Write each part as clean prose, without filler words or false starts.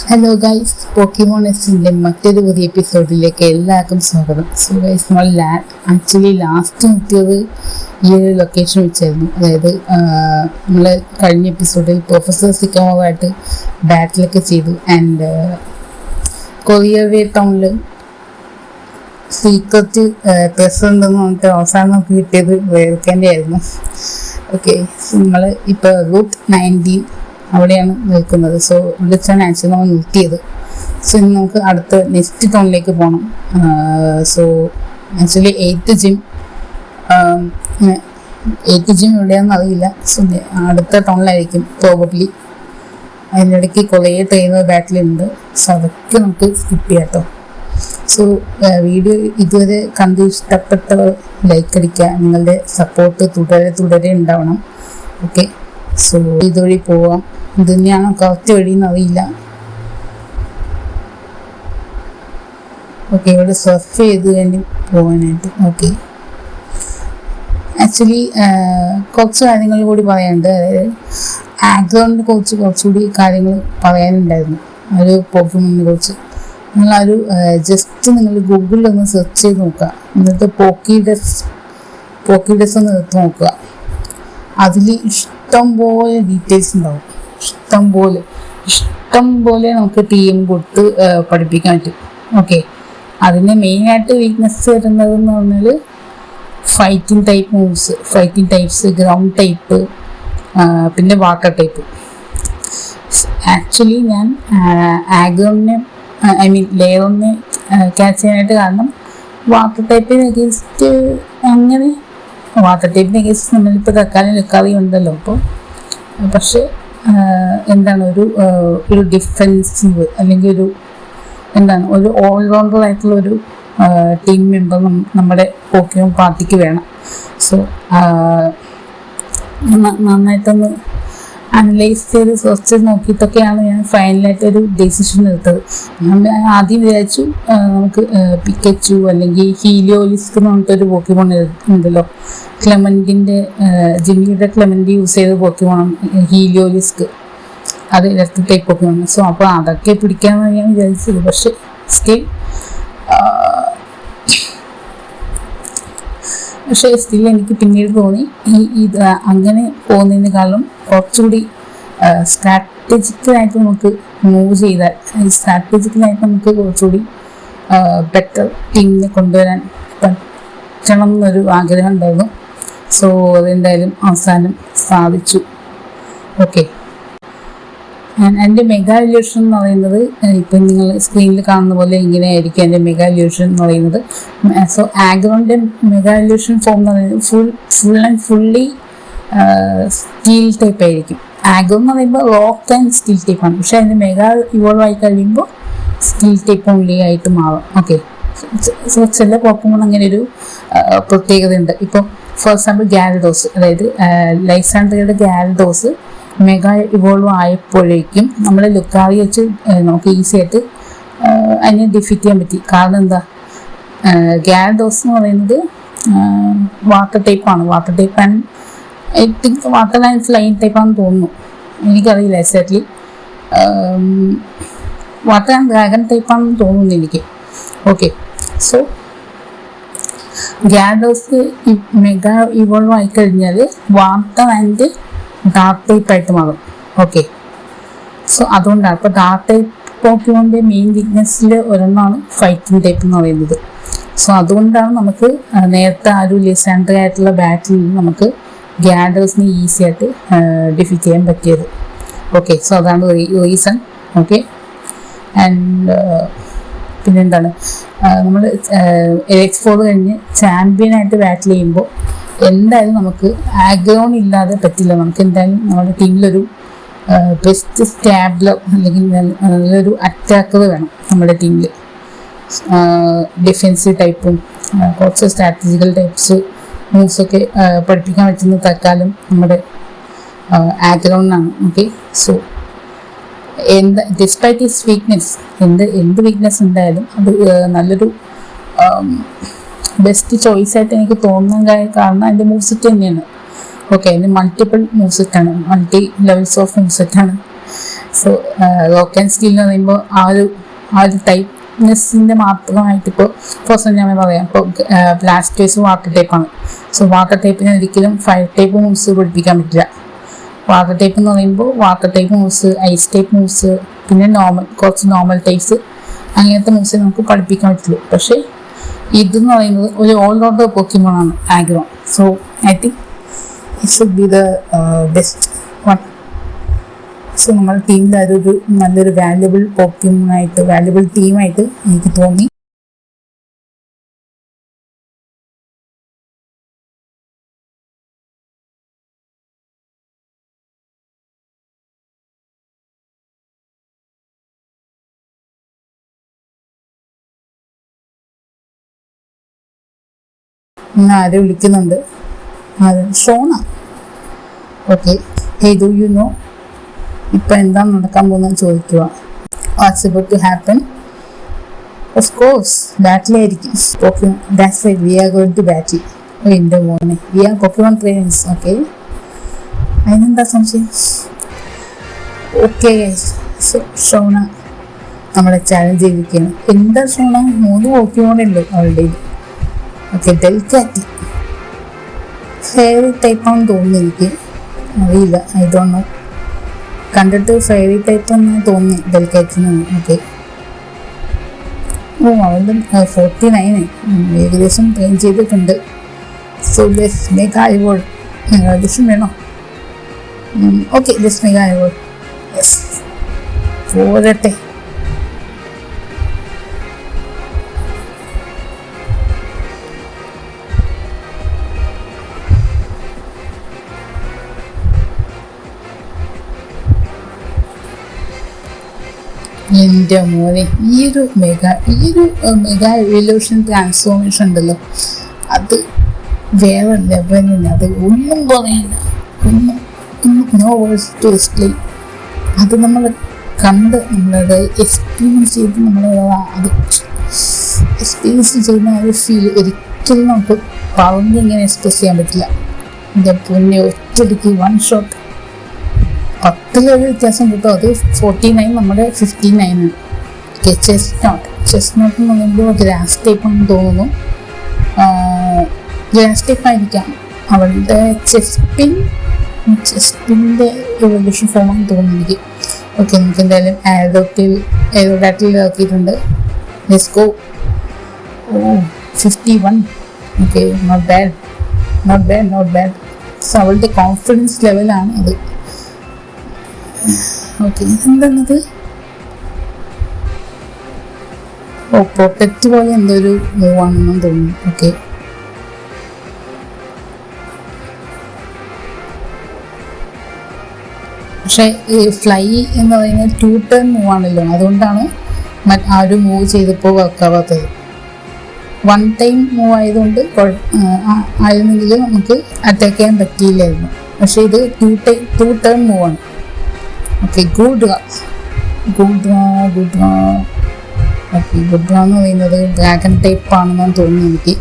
Hello guys, പോക്കിമോൺ എസിൻ്റെ മറ്റൊരു പുതിയ എപ്പിസോഡിലേക്ക് എല്ലാവർക്കും സ്വാഗതം. സോ ഗൈസ്, നമ്മൾ ലാസ്റ്റ് എത്തിയത് ഈ ഒരു ലൊക്കേഷൻ വെച്ചായിരുന്നു. അതായത് നമ്മൾ കഴിഞ്ഞ എപ്പിസോഡിൽ പ്രൊഫസർ സിക്കാമോവായിട്ട് ബാറ്റിലൊക്കെ ചെയ്തു. ആൻഡ് കൊറിയവേ ടൗണിൽ സീക്രറ്റ് പ്രസിഡന്റ് എന്ന് പറഞ്ഞിട്ട് അവസാനം നമുക്ക് കിട്ടിയത് വേർക്കേൻ്റെ ആയിരുന്നു. ഓക്കെ, നമ്മൾ ഇപ്പോൾ റൂട്ട് 19 അവിടെയാണ് നിൽക്കുന്നത്. സോ ഇവിടെ വെച്ചാണ് ആക്ച്വലി നമ്മൾ നിർത്തിയത്. സോ ഇനി നമുക്ക് അടുത്ത നെക്സ്റ്റ് ടൗണിലേക്ക് പോകണം. സോ ആക്ച്വലി എയ്ത്ത് ജിം എവിടെയാണെന്ന് അറിയില്ല. സോ അടുത്ത ടൗണിലായിരിക്കും പ്രോബബ്ലി. അതിനിടയ്ക്ക് കുറേ ട്രെയിനർ ബാറ്റിലുണ്ട്. സോ അതൊക്കെ നമുക്ക് സ്കിപ്പ് ചെയ്യാം കേട്ടോ. സോ വീഡിയോ ഇതുവരെ കണ്ട് ഇഷ്ടപ്പെട്ടവർ ലൈക്ക് അടിക്കുക. നിങ്ങളുടെ സപ്പോർട്ട് തുടരെ ഉണ്ടാവണം. ഓക്കെ, സോ ഇതുവഴി പോവാം. ഇത് തന്നെയാണോ കറക്റ്റ് വഴിയെന്ന് അറിയില്ല. ഓക്കെ, ഇവിടെ സർഫ് ചെയ്ത് വേണ്ടി പോകാനായിട്ട്. ഓക്കെ, ആക്ച്വലി കുറച്ച് കാര്യങ്ങൾ കൂടി പറയാനുണ്ട്. അതായത് ആഗ്രൗണ്ടിനെ കുറിച്ച് കുറച്ചുകൂടി കാര്യങ്ങൾ പറയാനുണ്ടായിരുന്നു. ഒരു പെർഫോമൻസിനെ കുറിച്ച് നിങ്ങളൊരു ജസ്റ്റ് നിങ്ങൾ ഗൂഗിളിൽ ഒന്ന് സെർച്ച് ചെയ്ത് നോക്കുക. എന്നിട്ട് പോക്കിഡെസ് ഒന്ന് എടുത്ത് നോക്കുക. അതിൽ ഇഷ്ടംപോലെ ഡീറ്റെയിൽസ് ഉണ്ടാവും. ഇഷ്ടംപോലെ നമുക്ക് ടീം കൊടുത്ത് പഠിപ്പിക്കാൻ പറ്റും. ഓക്കെ, അതിന് മെയിനായിട്ട് വീക്ക്നെസ് വരുന്നതെന്ന് പറഞ്ഞാൽ ഫൈറ്റിംഗ് ടൈപ്സ്, ഗ്രൗണ്ട് ടൈപ്പ്, പിന്നെ വാട്ടർ ടൈപ്പ്. ആക്ച്വലി ഞാൻ ലെയറിനെ ക്യാച്ച് ചെയ്യാനായിട്ട് കാരണം വാട്ടർ ടൈപ്പിന് അഗേൻസ്റ്റ് നമ്മളിപ്പോൾ തക്കാലം ലക്കാറി ഉണ്ടല്ലോ. അപ്പോൾ പക്ഷെ എന്താണ് ഒരു ഡിഫെൻസീവ് അല്ലെങ്കിൽ ഒരു ഓൾറൗണ്ടർ ആയിട്ടുള്ള ഒരു ടീം മെമ്പർ നമ്മുടെ പോക്കിമോൺ പാർട്ടിക്ക് വേണം. സോ നന്നായിട്ടൊന്ന് അനലൈസ് ചെയ്ത് സെർച്ച് ചെയ്ത് നോക്കിയിട്ടൊക്കെയാണ് ഞാൻ ഫൈനലായിട്ട് ഒരു ഡിസിഷൻ എടുത്തത്. ഞാൻ ആദ്യം വിചാരിച്ചു നമുക്ക് പിക്കച്ചു അല്ലെങ്കിൽ ഹീലിയോലിസ്ക് എന്ന് പറഞ്ഞിട്ടൊരു പോക്കിമോൺ ഉണ്ടല്ലോ, ജിമ്മിയുടെ ക്ലെമൻറ്റ് യൂസ് ചെയ്ത പോക്കിമോൺ ഹീലിയോലിസ്ക്, അത് ഇലക്ട്രിക് ടൈപ്പ് പോക്കിമോൺ. സോ അപ്പോൾ അതൊക്കെ പിടിക്കാമെന്ന് ഞാൻ വിചാരിച്ചത്. പക്ഷെ സ്റ്റിൽ എനിക്ക് പിന്നീട് തോന്നി ഇത് അങ്ങനെ പോകുന്നതിനേക്കാളും കുറച്ചുകൂടി സ്ട്രാറ്റജിക്കലായിട്ട് നമുക്ക് മൂവ് ചെയ്താൽ നമുക്ക് കുറച്ചുകൂടി ബെറ്റർ ടീമിനെ കൊണ്ടുവരാൻ പറ്റണം എന്നൊരു ആഗ്രഹം ഉണ്ടായിരുന്നു. സോ അതെന്തായാലും അവസാനം സാധിച്ചു. ഓക്കെ, എൻ്റെ മെഗാ ഇല്യൂഷൻ എന്ന് പറയുന്നത് ഇപ്പം നിങ്ങൾ സ്ക്രീനിൽ കാണുന്ന പോലെ ഇങ്ങനെയായിരിക്കും എൻ്റെ മെഗാ ഇല്യൂഷൻ എന്ന് പറയുന്നത്. സോ ആഗ്രൗണ്ടിൻ്റെ മെഗാ ഇല്യൂഷൻ ഫോം എന്ന് പറയുന്നത് ഫുള്ളി സ്റ്റീൽ ടൈപ്പ് ആയിരിക്കും. ആഗ്രോ എന്ന് പറയുമ്പോൾ റോക്ക് ആൻഡ് സ്റ്റീൽ ടൈപ്പാണ്. പക്ഷെ അതിൻ്റെ മെഗാ ഇവോൾവ് ആയി കഴിയുമ്പോൾ സ്റ്റീൽ ടൈപ്പ് ഓൺലി ആയിട്ട് മാറും. ഓക്കെ, സോ ചില പോക്കുമ്പോൾ അങ്ങനെ ഒരു പ്രത്യേകതയുണ്ട്. ഇപ്പോൾ ഫോർ എക്സാമ്പിൾ ഗാരഡോസ്, അതായത് ലൈസാൻഡ്രയുടെ ഗാരഡോസ് മെഗാ ഇവോൾവ് ആയപ്പോഴേക്കും നമ്മൾ ലുക്കാറി വെച്ച് നമുക്ക് ഈസി ആയിട്ട് അതിനെ ഡിഫീറ്റ് ചെയ്യാൻ പറ്റി. കാരണം എന്താ, ഗാരഡോസ് എന്ന് പറയുന്നത് water type and I think water and flying ടൈപ്പാണെന്ന് തോന്നുന്നു, എനിക്കറിയില്ല എക്സാക്ട്ലി. വാട്ടർ ആൻഡ് ഡ്രാഗൺ ടൈപ്പാണെന്ന് തോന്നുന്നു എനിക്ക്. Okay, so Gyarados mega evolve ആയിക്കഴിഞ്ഞാൽ വാട്ടർ ആൻഡ് ഡാർക്ക് ടൈപ്പ് ആയിട്ട് മാറും. ഓക്കെ, സോ അതുകൊണ്ടാണ് ഇപ്പോൾ ഡാർക്ക് ടൈപ്പ് പോക്കിമോണിൻ്റെ മെയിൻ വീക്ക്നെസ്സിൽ ഒരെണ്ണമാണ് ഫൈറ്റിംഗ് ടൈപ്പ് എന്ന് പറയുന്നത്. സോ അതുകൊണ്ടാണ് നമുക്ക് നേരത്തെ ആ ഒരു ലിസാൻഡ്ര ആയിട്ടുള്ള ബാറ്റിൽ നമുക്ക് ഗാരഡോസിനെ ഈസി ആയിട്ട് ഡിഫീറ്റ് ചെയ്യാൻ പറ്റിയത്. ഓക്കെ, സോ അതാണ് റീസൺ. ഓക്കെ, ആൻഡ് പിന്നെന്താണ്, നമ്മൾ X4 കഴിഞ്ഞ് ചാമ്പ്യനായിട്ട് ബാറ്റിൽ ചെയ്യുമ്പോൾ എന്തായാലും നമുക്ക് ആഗ്രൗൺ ഇല്ലാതെ പറ്റില്ല. നമുക്ക് എന്തായാലും നമ്മുടെ ടീമിലൊരു ബെസ്റ്റ് സ്റ്റാബ്ലർ അല്ലെങ്കിൽ നല്ലൊരു അറ്റാക്കർ വേണം നമ്മുടെ ടീമിൽ. ഡിഫെൻസീവ് ടൈപ്പും കുറച്ച് സ്ട്രാറ്റജിക്കൽ ടൈപ്സ് മൂവ്സൊക്കെ പഠിപ്പിക്കാൻ പറ്റുന്ന തൽക്കാലം നമ്മുടെ ആഗ്രൗണ്ടാണ്. Okay, so despite his weakness, എന്ത് വീക്ക്നെസ് ഉണ്ടായാലും അത് നല്ലൊരു ബെസ്റ്റ് ചോയ്സ് ആയിട്ട് എനിക്ക് തോന്നുന്ന കാരണം അതിൻ്റെ മൂവ് സെറ്റ് തന്നെയാണ്. ഓക്കെ, അതിന് മൾട്ടിപ്പിൾ മൂവ് സെറ്റാണ്, മൾട്ടി ലെവൽസ് ഓഫ് മൂവ് സെറ്റാണ്. സോ ലോക്ക് ആൻഡ് സ്കിൽ എന്ന് പറയുമ്പോൾ ആ ഒരു ടൈപ്പ്നെസ്സിൻ്റെ മാത്രമായിട്ട് ഇപ്പോൾ ഫസ്റ്റ് ഞാൻ പറയാം. ഇപ്പോൾ ബ്ലാസ്റ്റേഴ്സ് വാട്ടർ ടൈപ്പാണ്. സോ വാട്ടർ ടൈപ്പിന് ഒരിക്കലും ഫയർ ടൈപ്പ് മൂവ്സ് പഠിപ്പിക്കാൻ പറ്റില്ല. വാട്ടർ ടൈപ്പ് എന്ന് പറയുമ്പോൾ water type moves, ice type moves, പിന്നെ കുറച്ച് നോർമൽ ടൈപ്സ്, അങ്ങനത്തെ മൂവ്സ് നമുക്ക് പഠിപ്പിക്കാൻ പറ്റുള്ളൂ. പക്ഷേ ഇതെന്ന് പറയുന്നത് ഒരു ഓൾറൗണ്ടർ പോക്കിമോണാണ് Aggron. So I think it should be the best one. So നമ്മുടെ ടീമിൽ അതൊരു നല്ലൊരു വാല്യുബിൾ പോക്കിമോണായിട്ട്, വാല്യുബിൾ ടീമായിട്ട് എനിക്ക് തോന്നി. ആരും വിളിക്കുന്നുണ്ട്. ഷോണ. ഓക്കെ, ഡു യു നോ ഇപ്പം എന്താണ് നടക്കാൻ പോകുന്നത് ചോദിക്കുക. What's about to happen? Of course ബാറ്റിലായിരിക്കും. That's right, we are going to battle. എൻ്റെ മോനെ, we are Pokemon trainers. Okay, അതിനെന്താ സംശയം? ഓക്കെ, ഷോണ നമ്മളെ ചാലഞ്ച് ചെയ്തിരിക്കുകയാണ്. എന്താ ഷോണ? 3 പോക്കിമോണുള്ളൂ അവളുടെ. ഓക്കെ, ഡെൽക്കാറ്റി ഫെയറി ടൈപ്പാണെന്ന് തോന്നുന്നു. എനിക്ക് അറിയില്ല, ഐ ഡോണ്ട് നോ. കണ്ടിട്ട് ഫെയറി ടൈപ്പ് എന്ന് തോന്നി ഡെൽക്കാറ്റിന്. ഓക്കെ, അവളുടെ 49 ഏകദേശം ട്രെയിൻ ചെയ്തിട്ടുണ്ട്. സോ ലെറ്റ്സ് മേക്ക് ആ അവാർഡ്. ഏകദേശം വേണോ? ഓക്കെ, ലെറ്റ്സ് മേക്ക് ആ അവാർഡ്. യെസ്, പോരട്ടെ. എൻ്റെ മോനെ, ഈ ഒരു മെഗാ എവല്യൂഷൻ ട്രാൻസ്ഫോർമേഷൻ ഉണ്ടല്ലോ, അത് വേറെ ലെവലിന്. അത് ഒന്നും പറയില്ല, ഒന്നും നോ വേഴ്സ് ടു എക്സ്പ്ലെയിൻ. അത് നമ്മൾ കണ്ട് നമ്മളത് എക്സ്പീരിയൻസ് ചെയ്ത് അത് എക്സ്പീരിയൻസ് ചെയ്യുന്ന ഒരു ഫീൽ ഒരിക്കലും നമുക്ക് പറഞ്ഞിങ്ങനെ എക്സ്പ്രസ് ചെയ്യാൻ പറ്റില്ല. എൻ്റെ പൊന്നെ, ഒറ്റയ്ക്ക് 1 ഷോട്ട് 10 വ്യത്യാസം കിട്ടും. അത് 49, നമ്മുടെ 59. ഓക്കെ, ചെസ് നോട്ട് എന്ന് പറയുമ്പോൾ ഗ്രാസ് ടൈപ്പാണെന്ന് തോന്നുന്നു. ഗ്രാസ് ടൈപ്പ് ആയിരിക്കാം അവളുടെ. ചെസ്പിൻ്റെ എവല്യൂഷൻ ഫോമാണെന്ന് തോന്നുന്നു എനിക്ക്. ഓക്കെ, നമുക്ക് എന്തായാലും എയറോഡാറ്റിൽ ഇറക്കിയിട്ടുണ്ട്. Let's go. 51. Okay, not bad. So അവളുടെ കോൺഫിഡൻസ് ലെവലാണ് അത്. ഓക്കെ, എന്താണത്? പ്രൊട്ടക്റ്റ് പോലെ എന്തോ ഒരു മൂവാണെന്ന് തോന്നുന്നു. ഓക്കെ, പക്ഷെ ഈ ഫ്ലൈ എന്ന് പറയുന്നത് 2 ടേൺ മൂവാണല്ലോ, അതുകൊണ്ടാണ് ആ ഒരു മൂവ് ചെയ്തപ്പോൾ വർക്കാവാത്തത്. 1 ടൈം മൂവ് ആയതുകൊണ്ട് ആയിരുന്നെങ്കിൽ നമുക്ക് അറ്റാക്ക് ചെയ്യാൻ പറ്റിയില്ലായിരുന്നു. പക്ഷെ ഇത് 2 ടേൺ മൂവാണ്. ഓക്കെ, ഗുഡ് എന്ന് പറയുന്നത് ഡ്രാഗൺ ടൈപ്പ് ആണെന്നാണ് തോന്നുന്നു എനിക്ക്.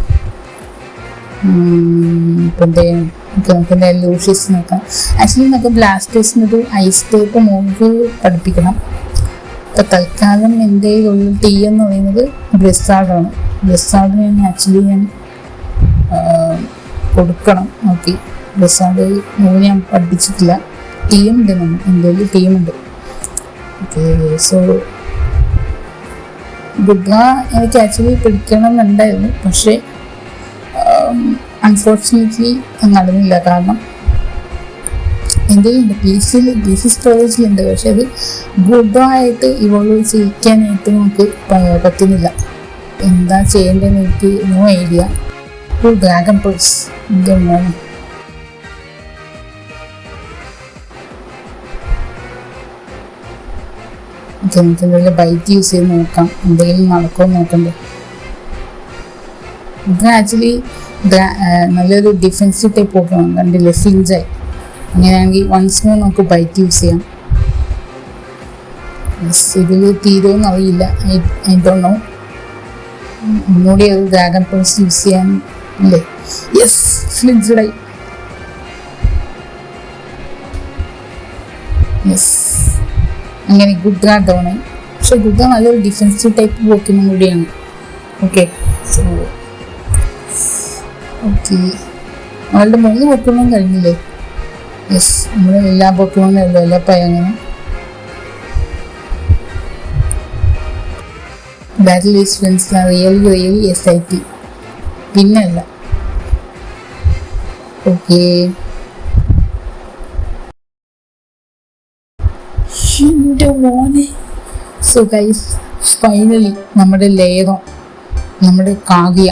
നമുക്ക് എന്തായാലും ലൂഷ്യസ് നോക്കാം. ആക്ച്വലി നമുക്ക് ബ്ലാസ്റ്റേഴ്സിനൊരു ഐസ് ടൈപ്പ് മൂവ് പഠിപ്പിക്കണം. ഇപ്പം തൽക്കാലം എൻ്റെ കയ്യിലുള്ള ടീ എന്ന് പറയുന്നത് ബ്ലിസാർഡാണ്. ബ്ലിസാർഡിന് ആക്ച്വലി ഞാൻ കൊടുക്കണം. ഓക്കെ, ബ്ലിസാർഡ് മൂവ് ഞാൻ പഠിപ്പിച്ചിട്ടില്ല. ടീമുണ്ട്, എൻ്റെ കയ്യിൽ ടീമുണ്ട്. ഓക്കെ, സോ ബുദ്ധ എനിക്ക് ആക്ച്വലി പിടിക്കണം എന്നുണ്ടായിരുന്നു, പക്ഷേ അൺഫോർച്ചുനേറ്റ്ലി നടന്നില്ല. കാരണം എൻ്റെ ഉണ്ട് പി സി സ്റ്റോറേജിലുണ്ട്, പക്ഷെ അത് ബുദ്ധമായിട്ട് ഇവോൾവ് ചെയ്യിക്കാനായിട്ട് നമുക്ക് പറ്റുന്നില്ല. എന്താ ചെയ്യേണ്ടതെന്ന് എനിക്ക് നോ ഐഡിയ. ഡ്രാഗൺ പേഴ്സ് എൻ്റെ മോനെ. നമുക്ക് എന്തെങ്കിലും ബൈറ്റ് യൂസ് ചെയ്ത് നോക്കാം, എന്തെങ്കിലും നടക്കുമോ നോക്കണ്ടേ. ഇത് ആക്ച്വലി നല്ലൊരു ഡിഫെൻസീവ് ടൈപ്പ് പോക്കണം. കണ്ടില്ലേ, ഫിഞ്ചായി. അങ്ങനെയാണെങ്കിൽ വൺസ് മോർ നമുക്ക് ബൈറ്റ് യൂസ് ചെയ്യാം. ഇതിൽ തീരുമെന്ന് അറിയില്ല, ഐ ഡോണ്ട് നോ. ഒന്നുകൂടി അത് ഡ്രാഗൺ പേഴ്സ് യൂസ് ചെയ്യാൻ അല്ലേ. യെസ്, ഫ്ലിഞ്ചായി. യെസ്, അങ്ങനെ ഗുഡ്ര ഡൗൺ ആയി. പക്ഷെ ഗുഡ്ര നല്ലൊരു ഡിഫൻസീവ് ടൈപ്പ് പോക്കിനും കൂടിയാണ്. ഓക്കെ, സോ ഓക്കെ, അവളുടെ 3 പോക്കുകളും കഴിഞ്ഞില്ലേ? യെസ്, നമ്മൾ എല്ലാ പോക്കുകളും ഡെവലപ്പായി. അങ്ങനെ ബാറ്റിൽ വിത്ത് ഫ്രണ്ട്സ് റിയലി SIT പിന്നല്ല. ഓക്കെ, എൻ്റെ മോനെ. സോ ഗൈസ്, ഫൈനലി നമ്മുടെ ലേറോ, നമ്മുടെ കാവ്യ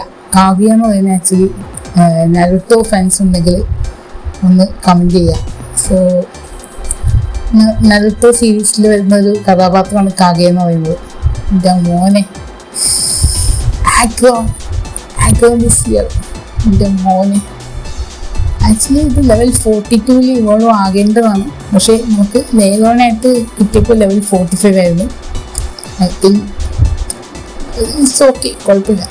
എന്ന് പറയുന്നത് ആക്ച്വലി നരുട്ടോ ഫാൻസ് ഉണ്ടെങ്കിൽ ഒന്ന് കമൻറ്റ് ചെയ്യാം. സോ നരുട്ടോ സീരീസിൽ വരുന്ന ഒരു കഥാപാത്രമാണ് കാവ്യ എന്ന് പറയുന്നത്. എൻ്റെ മോനെ, ആഗ്രോ ദിസ് ഇയർ. എൻ്റെ മോനെ, ആക്ച്വലി ഇത് ലെവൽ 42 ഇവോൾവ് ആകേണ്ടതാണ്. പക്ഷേ നമുക്ക് ലേറോനായിട്ട് കിട്ടിയപ്പോൾ ലെവൽ 45 ആയിരുന്നു. ഐ തിങ്ക് ഇറ്റ്സ് ഓക്കെ, കുഴപ്പമില്ല.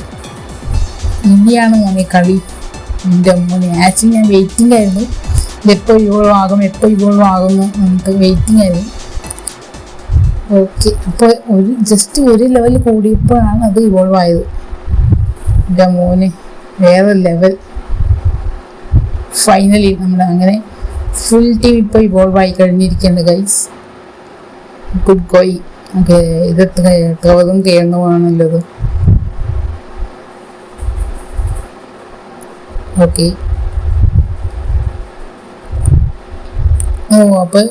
ഇനിയാണ് മോനെ കളി. എൻ്റെ മോനെ, ആക്ച്വലി ഞാൻ വെയിറ്റിംഗ് ആയിരുന്നു. എപ്പോൾ ഇവോൾവ് ആകുന്നു നമുക്ക് വെയിറ്റിംഗ് ആയിരുന്നു. ഓക്കെ, അപ്പോൾ ജസ്റ്റ് ഒരു ലെവൽ കൂടിയപ്പോഴാണ് അത് ഇവോൾവ് ആയത്. എൻ്റെ മോനെ, വേറെ ലെവൽ. ഫൈനലി നമ്മുടെ അങ്ങനെ ഫുൾ ടീം ഇപ്പോൾ ഇവോൾവ് ആയി കഴിഞ്ഞിരിക്കുകയാണ് ഗൈസ്. ഗുഡ് ഗോയി. ഓക്കെ, ഇത് ട്രവറും കേണുമാണല്ലോ ഇത്. ഓക്കെ, ഓ, അപ്പോൾ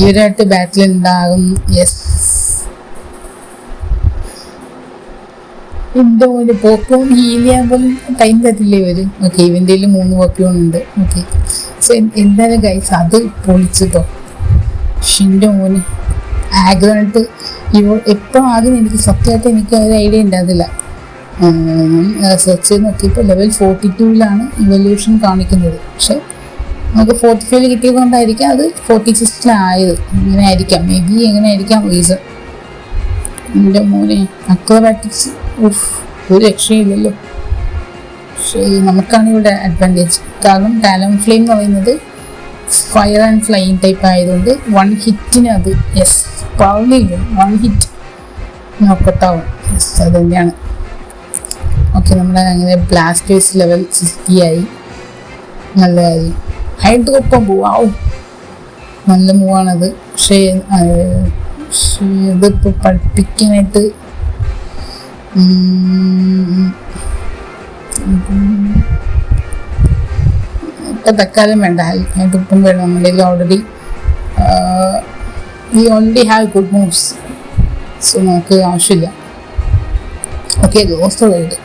ഇവരായിട്ട് ബാറ്റിൽ ഉണ്ടാകും. യെസ്, എൻ്റെ മോന് പോക്കോൺ ഹീൽ ചെയ്യാൻ പോലും ടൈം തരില്ലേ ഇവർ. ഓക്കെ, ഇവൻ്റെ 3 പോക്കോൺ ഉണ്ട്. ഓക്കെ, സോ എന്തായാലും ഗൈസ് അത് പൊളിച്ചിട്ടോ. ഷിൻ്റെ മോന് ആഗ്രഹമായിട്ട് എപ്പോൾ ആദ്യം എനിക്ക് സത്യമായിട്ട് എനിക്ക് ഒരു ഐഡിയ ഉണ്ടായിരുന്നില്ല. ഞാൻ സെർച്ച് ചെയ്ത് നോക്കിയപ്പോൾ ലെവൽ 42 ഇവല്യൂഷൻ കാണിക്കുന്നത്. പക്ഷെ നമുക്ക് 45 കിട്ടിയത് കൊണ്ടായിരിക്കാം അത് 46 ആയത്. ഇങ്ങനെ ആയിരിക്കാം, മേ ബി എങ്ങനെ ആയിരിക്കാം റീസൺ. എൻ്റെ മോനെ, അക്രോബാറ്റിക്സ് ഒരു രക്ഷയില്ലല്ലോ. പക്ഷേ നമുക്കാണ് ഇവിടെ അഡ്വാൻറ്റേജ്. കാരണം ടാലം ഫ്ലെയിം എന്ന് പറയുന്നത് ഫയർ ആൻഡ് ഫ്ലൈയിങ് ടൈപ്പ് ആയതുകൊണ്ട് 1 ഹിറ്റിന് അത് പറഞ്ഞില്ല, 1 ഹിറ്റ് നോക്കട്ടാവും. യെസ്, അത് തന്നെയാണ്. ഓക്കെ, നമ്മുടെ അങ്ങനെ ബ്ലാസ്റ്റേഴ്സ് ലെവൽ 60 ആയി. നല്ല കാര്യം. ഹൈഡ്രോപ്പം പോവാവും, നല്ല മൂവാണത്. പക്ഷേ ഇതിപ്പോൾ പഠിപ്പിക്കാനായിട്ട് ഇപ്പം തൽക്കാലം വേണ്ട. ഹൈഡ്രോപ്പം വേണം. നമ്മുടെ already we already have good moves. So നമുക്ക് ആവശ്യമില്ല. ഓക്കെ, ലോസ് റൈഡ്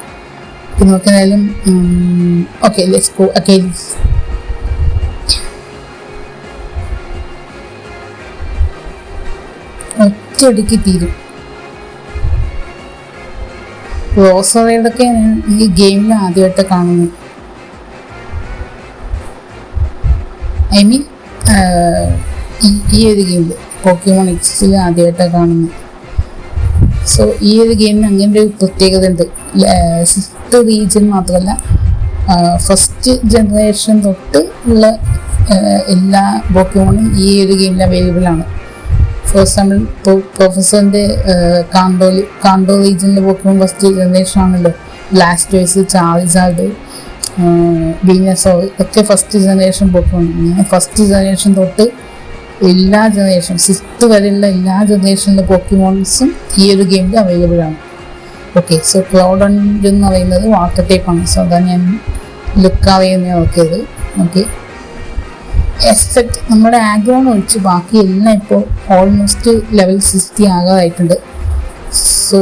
നമുക്ക് എന്തായാലും. Okay, let's go Achilles. ഒറ്റയടിക്ക് തീരും. ലോസ് റൈഡൊക്കെ ഞാൻ ഈ ഗെയിമിൽ ആദ്യമായിട്ട് കാണുന്നു. ഐ മീൻ ഈ ഒരു ഗെയിമിൽ പോക്കിമോൺ എക്സിൽ ആദ്യമായിട്ടാണ് കാണുന്നത്. സോ ഈ ഒരു ഗെയിമിന് അങ്ങനെ ഒരു പ്രത്യേകത ഉണ്ട്. 6th റീജിയൻ മാത്രമല്ല, ഫസ്റ്റ് ജനറേഷൻ തൊട്ട് ഉള്ള എല്ലാ പോക്കിമോണും ഈ ഒരു ഗെയിമിൽ അവൈലബിൾ ആണ്. ഫോർ എക്സാമ്പിൾ ഇപ്പോൾ പ്രൊഫസറിൻ്റെ കാണ്ടോ റീജിയനിലെ പോക്കിമോൺ ഫസ്റ്റ് ജനറേഷൻ ആണല്ലോ. ബ്ലാസ്റ്റേഴ്സ്, ചാർജാർഡ്, വീനസോർ ഒക്കെ ഫസ്റ്റ് ജനറേഷൻ പോക്കിമോൺ. അങ്ങനെ ഫസ്റ്റ് ജനറേഷൻ തൊട്ട് എല്ലാ ജനറേഷൻ 6th വരെയുള്ള എല്ലാ ജനറേഷനിലെ പോക്കിമോൺസും ഈ ഒരു ഗെയിമിൽ അവൈലബിൾ ആണ്. ഓക്കെ, സോ ക്ലൗഡണ്ട് എന്ന് പറയുന്നത് വാട്ടർ ടൈപ്പാണ്. സോ അതാണ് ഞാൻ ലുക്കാവേന്ന് നോക്കിയത്. ഓക്കെ, എക്സെപ്റ്റ് നമ്മുടെ ആഗ്രോൺ ഒഴിച്ച് ബാക്കി എല്ലാം ഇപ്പോൾ ഓൾമോസ്റ്റ് ലെവൽ 60 ആകാറായിട്ടുണ്ട്. സോ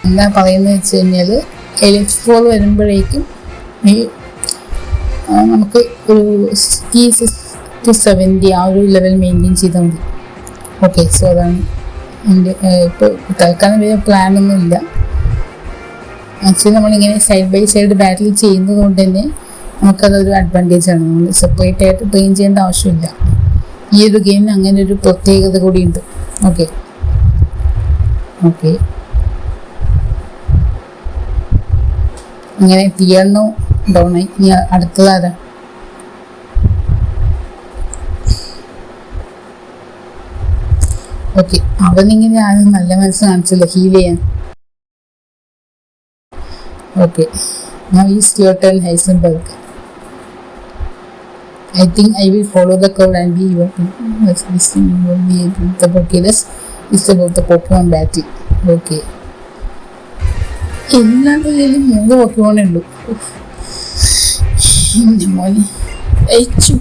എന്താ പറയുന്നത് വെച്ച് കഴിഞ്ഞാൽ എലിറ്റ് 4 വരുമ്പോഴേക്കും ഈ നമുക്ക് ഒരു 66 to 70 ആ ഒരു ലെവൽ മെയിൻറ്റെയിൻ ചെയ്താൽ മതി. ഓക്കെ, സോ അതാണ് എൻ്റെ ഇപ്പോൾ തൽക്കാലം വലിയ പ്ലാനൊന്നും ഇല്ല. ആക്ച്വലി നമ്മളിങ്ങനെ സൈഡ് ബൈ സൈഡ് ബാറ്റിൽ ചെയ്യുന്നത് കൊണ്ട് തന്നെ നമുക്കതൊരു അഡ്വാൻറ്റേജ് ആണ്. നമ്മൾ സെപ്പറേറ്റ് ആയിട്ട് ട്രെയിൻ ചെയ്യേണ്ട ആവശ്യമില്ല. ഈ ഒരു ഗെയിമിന് അങ്ങനെ ഒരു പ്രത്യേകത കൂടിയുണ്ട്. ഓക്കെ, അങ്ങനെ തീർന്നു ഡൗണായി. ഇനി അടുത്തതാരാ? ഓക്കെ, അവനിങ്ങനെ ആരും നല്ല മനസ്സ് കാണിച്ചില്ല ഹീൽ ചെയ്യാൻ. Okay, now is your turn, Heisenberg. I think I will follow the code and be your this thing will be okay. This is about the Pokemon battle. Okay. എല്ലാവരുടെ കയ്യിലും 3 പോക്കിമോണേ ഉള്ളൂ. എൻ്റെ മോനെ അയച്ചു.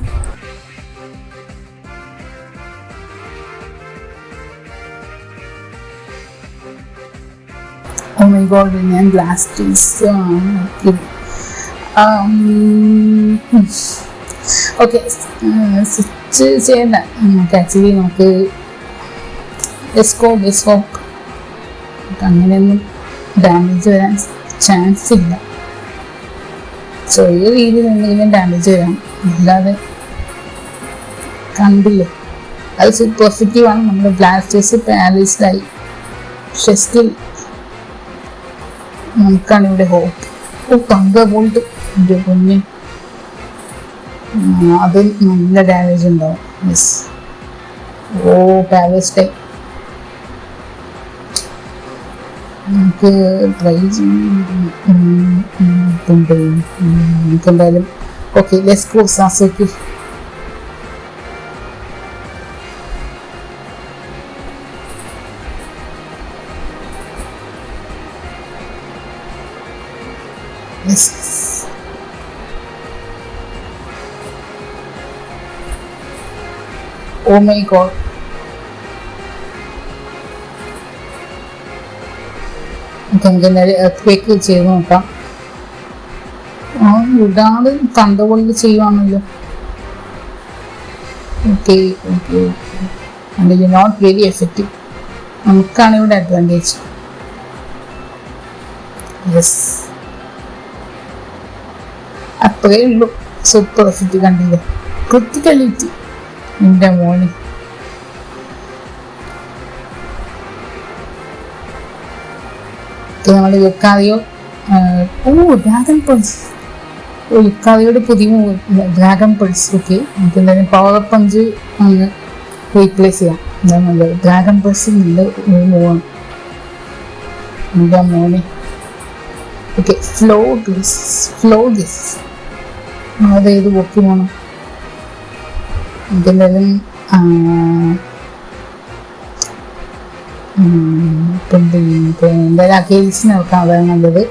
Oh my god, ഞാൻ Blasters okay, switch ചെയ്യണ്ട. നമുക്ക് actually നമുക്ക് അങ്ങനെയൊന്നും ഡാമേജ് വരാൻ ചാൻസ് ഇല്ല. ചെറിയ രീതിയിൽ എന്തെങ്കിലും ഡാമേജ് വരാം, അല്ലാതെ കണ്ടില്ലേ. അത് പോസിറ്റീവാണ്. നമ്മുടെ ബ്ലാസ്റ്റേഴ്സ് പാരലൈസ്ഡ് ആയി. പക്ഷെ സ്റ്റിൽ നമുക്കാണ് ഇവിടെ ഹോപ്പ്. തങ്ക ബോൾട്ട് എൻ്റെ കുഞ്ഞ്, അത് നല്ല ഡാമേജ് ഉണ്ടാവും. യെസ്, പാരലൈസ്ഡ് ആയി. നമുക്ക് ട്രൈ നമുക്ക് എന്തായാലും ഓക്കെ, ലെറ്റ്സ് ഗോ സാസുക്കി. Oh my god. നമുക്ക് എന്തായാലും എർത്ത് ചെയ്ത് നോക്കാം. വിടാതെ തണ്ടപൊളി ചെയ്യുവാണല്ലോ. Okay okay, and not very effective. നമുക്കാണ് ഇവിടെ അഡ്വാൻറ്റേജ്. യെസ്, അത്രേ ഉള്ളൂ. സൂപ്പർ എഫക്റ്റ് കണ്ടില്ലേ, ക്രിറ്റിക്കലിറ്റി. എൻ്റെ മോനെ നമ്മൾ യുക്കാറിയോ ഡ്രാഗൺ പൾസ്. യുക്കാറിയോയുടെ പുതിയ ഡ്രാഗൺ പൾസ്. ഓക്കെ, നമുക്ക് എന്തായാലും പവർ പഞ്ച് അങ്ങ് റീപ്ലേസ് ചെയ്യാം. എന്താ നല്ലത്, ഡ്രാഗൺ പൾസ് നല്ല മൂവാണ്. എൻ്റെ മോനെ ഓക്കെ, ഫ്ലോ ഗ്ലിസ്. അതേത് പോക്കിമോണോ? എന്തായാലും എന്തായാലും അഗെയിൽസിന് നോക്കാം, അതാണ് നല്ലത്.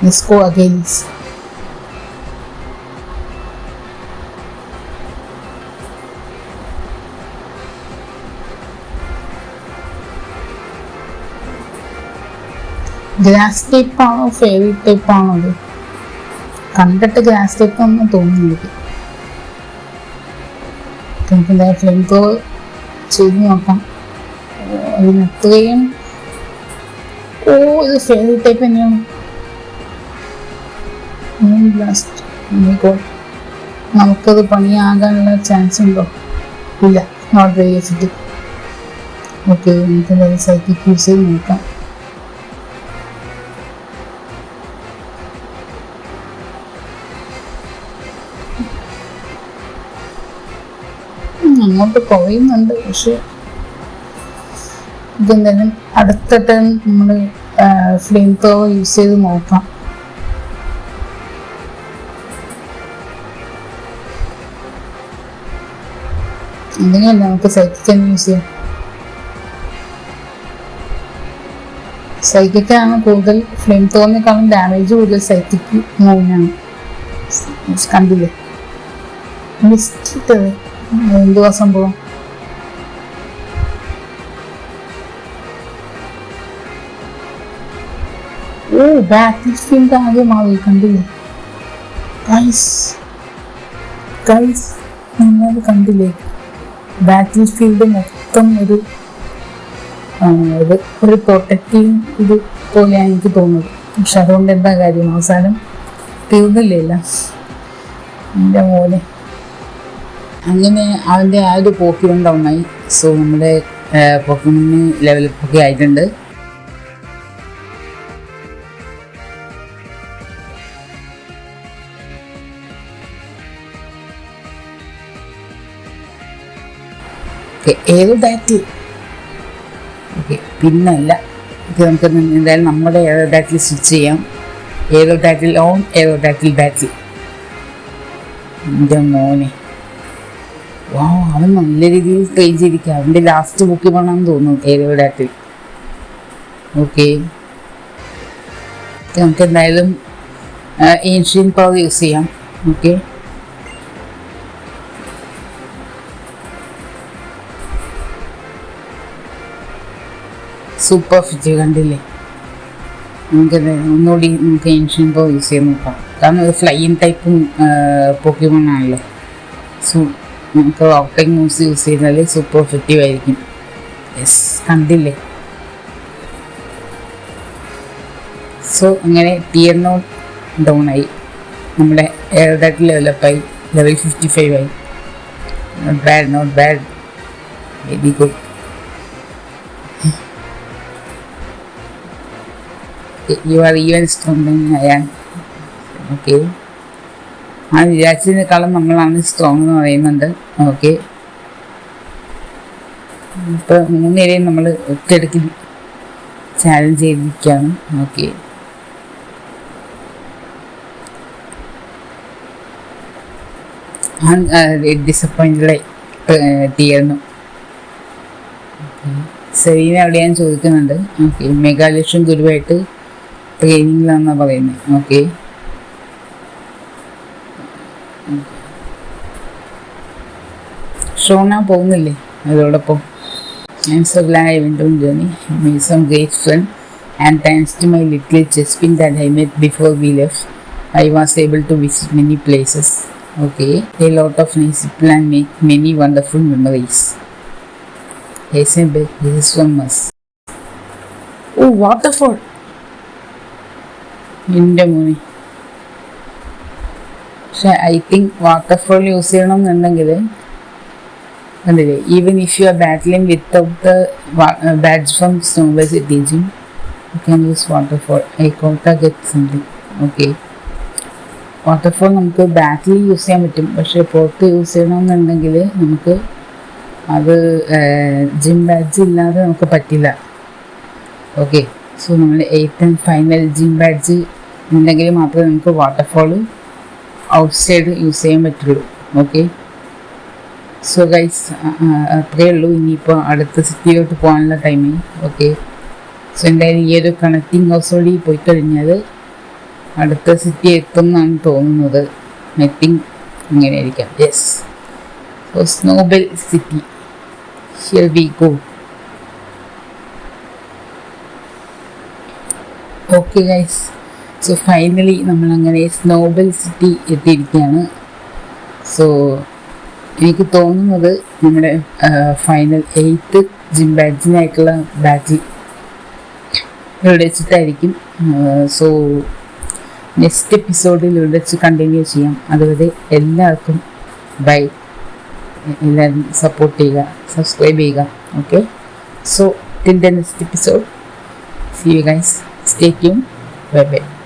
നെസ്കോ അഗെയിൽസ്. ഗ്രാസ് ടൈപ്പ് ആണോ ഫെയറി ടൈപ്പ് ആണോ? അത് കണ്ടിട്ട് ഗ്രാസ് ടൈപ്പ് ഒന്നും തോന്നുന്നു. നമുക്ക് എന്താ ഫ്ലെയിം ത്രോ ചെയ്ത് നോക്കാം. അതിനത്രയും ഇത് ഫെയറി ടൈപ്പ് തന്നെയാണ്. നമുക്കത് പണിയാകാനുള്ള ചാൻസ് ഉണ്ടോ? ഇല്ല, നോട്ട് വെരി എഫക്റ്റീവ്. ഓക്കെ, നമുക്ക് എന്തായാലും സൈക്കിക് യൂസ് ചെയ്ത് നോക്കാം. അങ്ങോട്ട് കുറയുന്നുണ്ട്, പക്ഷെ ഇതെന്തായാലും അടുത്ത ടൈം നമ്മൾ ഫ്ലെയിം ത്രോ യൂസ് ചെയ്ത് നോക്കാം. എന്തെങ്കിലും നമുക്ക് സൈക്കിക് തന്നെ യൂസ് ചെയ്യാം. സൈക്കിക്കാണ് കൂടുതൽ, ഫ്ലെയിം ത്രോനേക്കാളും ഡാമേജ് കൂടുതൽ സൈക്കിക് മൂവിനാണ്. കണ്ടില്ലേ, മിസ്റ്റേക്ക്. എന്തുവാ സംഭവം? ബാറ്റിൽ ഫീൽഡ് ആകെ മാറി, കണ്ടില്ലേ ഗൈസ്? നിങ്ങൾ കണ്ടില്ലേ, ബാറ്റിൽ ഫീൽഡ് മൊത്തം ഒരു പ്രൊട്ടക്റ്റീവ് ഇത് പോലെയാണ് എനിക്ക് തോന്നുന്നത്. പക്ഷെ അതുകൊണ്ട് എന്താ കാര്യം, അവസാനം തീർന്നില്ല. എൻ്റെ മോനെ അങ്ങനെ അവൻ്റെ ആ ഒരു പോക്കിമോൺ ഡൗണായി. സോ നമ്മുടെ പോക്കിമോണിന് ലെവലപ്പൊക്കെ ആയിട്ടുണ്ട്. ഏത് ബാറ്റിൽ ഓക്കെ, പിന്നല്ല ഇത് നമുക്ക് എന്തായാലും നമ്മുടെ ഏതോ ഡാറ്റിൽ സ്വിച്ച് ചെയ്യാം. ഏതോ ഡാറ്റിൽ ഓൺ, ഏതോ ഡാറ്റിൽ ബാറ്റിൽ. എൻ്റെ മോനെ, വാ, അവൻ നല്ല രീതിയിൽ ട്രെയിൻ ചെയ്തിരിക്കുക. അവൻ്റെ ലാസ്റ്റ് ബുക്ക് വേണമെന്ന് തോന്നുന്നു ഏതോ ഡാറ്റിൽ. ഓക്കെ, നമുക്ക് എന്തായാലും ഏൻഷ്യൻ പവർ യൂസ് ചെയ്യാം. ഓക്കെ, സൂപ്പർ ഫിറ്റ് കണ്ടില്ലേ. നമുക്ക് ഒന്നുകൂടി നമുക്ക് ഏൻഷ്യൻ പവർ യൂസ് ചെയ്ത് നോക്കാം. കാരണം ഒരു ഫ്ലൈയിങ് ടൈപ്പും പോക്കിമോൺ ആണല്ലോ. സോ നമുക്ക് ഔട്ടിങ് മൂവ്സ് യൂസ് ചെയ്താൽ സൂപ്പർ എഫക്റ്റീവ് ആയിരിക്കും. യെസ്, കണ്ടില്ലേ. സോ അങ്ങനെ ടിയർ നോട്ട് ഡൗൺ ആയി, നമ്മുടെ എയർഡാറ്റ് ലെവലപ്പായി, ലെവൽ 55 ആയി. Not bad, not bad, very good. You are even strong ഞാൻ. ഓക്കെ, ആ വിചാരിച്ചതിനേക്കാളും നമ്മളാണ് സ്ട്രോങ് എന്ന് പറയുന്നുണ്ട്. ഓക്കെ, ഇപ്പോൾ 3 ഏരിയയും നമ്മൾ ഒറ്റയടിക്ക് ചാലഞ്ച് ചെയ്തിരിക്കുകയാണ്. ഓക്കെ, ഡിസപ്പോയിൻറ്റഡായി തീർന്നു. സെറീന അവിടെ ഞാൻ ചോദിക്കുന്നുണ്ട്. ഓക്കെ, മെഗാലക്ഷ്യം ഗുരുവായിട്ട് ട്രെയിനിങ്ങിലാണെന്നാണ് പറയുന്നത്. ഓക്കെ, ഷോണ പോകുന്നില്ലേ അതോടൊപ്പം? I am so glad I went on journey. I made some great friends, and thanks to my little chess pin that I met before we left, I was able to visit many places. Okay, a lot of nice people and make many wonderful memories. Yes, this is from us. Oh, waterfall! എൻ്റെ മോനെ, പക്ഷെ I think waterfall use ചെയ്യണമെന്നുണ്ടെങ്കിൽ കണ്ടില്ലേ, even if you are battling without the badges from Snowbelle City gym, you can use waterfall. I got get something. Okay, waterfall നമുക്ക് battle use ചെയ്യാൻ പറ്റും, പക്ഷേ പുറത്ത് യൂസ് ചെയ്യണമെന്നുണ്ടെങ്കിൽ നമുക്ക് അത് ജിം ബാഡ്ജ് ഇല്ലാതെ നമുക്ക് പറ്റില്ല. ഓക്കെ, സോ നമ്മൾ 8th and final gym badge ഉണ്ടെങ്കിൽ മാത്രമേ നമുക്ക് വാട്ടർഫോൾ ഔട്ട്സൈഡ് യൂസ് ചെയ്യാൻ പറ്റുള്ളൂ. ഓക്കെ, സോ ഗൈസ് അത്രയേ ഉള്ളൂ. ഇനിയിപ്പോൾ അടുത്ത സിറ്റിയിലോട്ട് പോകാനുള്ള ടൈമായി. ഓക്കെ, സോ എന്തായാലും ഈ ഒരു കണക്റ്റിംഗ് ഹൗസ് വഴി പോയി കഴിഞ്ഞാൽ അടുത്ത സിറ്റി എത്തും എന്നാണ് തോന്നുന്നത്. ഐ തിങ്ക് അങ്ങനെയായിരിക്കാം. Yes, so snowball city, here we go. Okay guys, so finally നമ്മളങ്ങനെ സ്നോബൽ സിറ്റി എത്തിയിരിക്കുകയാണ്. സോ എനിക്ക് തോന്നുന്നത് നമ്മുടെ ഫൈനൽ 8th ജിം ബാഡ്ജിനായിട്ടുള്ള ബാറ്റിൽ ഇവിടെ വെച്ചിട്ടായിരിക്കും. സോ നെക്സ്റ്റ് എപ്പിസോഡിൽ ഇവിടെ വെച്ച് കണ്ടിന്യൂ ചെയ്യാം. അതുവരെ എല്ലാവർക്കും ബൈ. എല്ലാവരും സപ്പോർട്ട് ചെയ്യുക, സബ്സ്ക്രൈബ് ചെയ്യുക. Okay, so till the next episode, see you guys, stay tuned, bye bye.